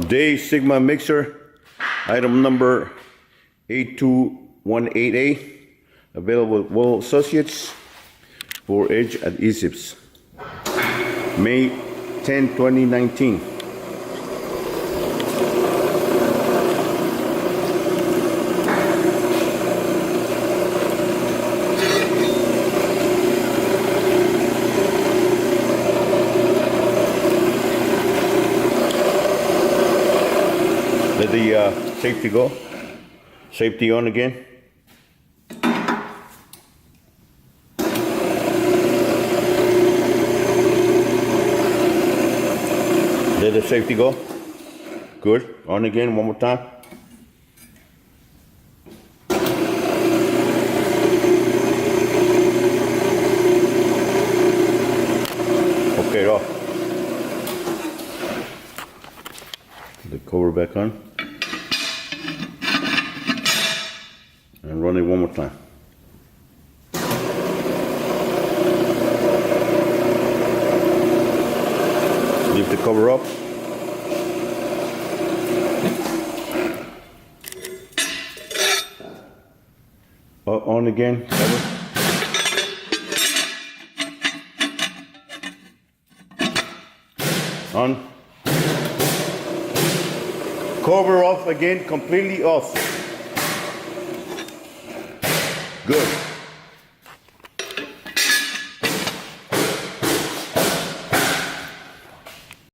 Day Sigma mixer, item number 8218A, available at Wohl Associates for edge adhesives. May 10, 2019. Let the safety go. Safety on again. Let the safety go. Good. On again one more time. Okay, off. Put the cover back on. And run it one more time. Leave the cover up. On again, cover. On. Cover off again, completely off. Good.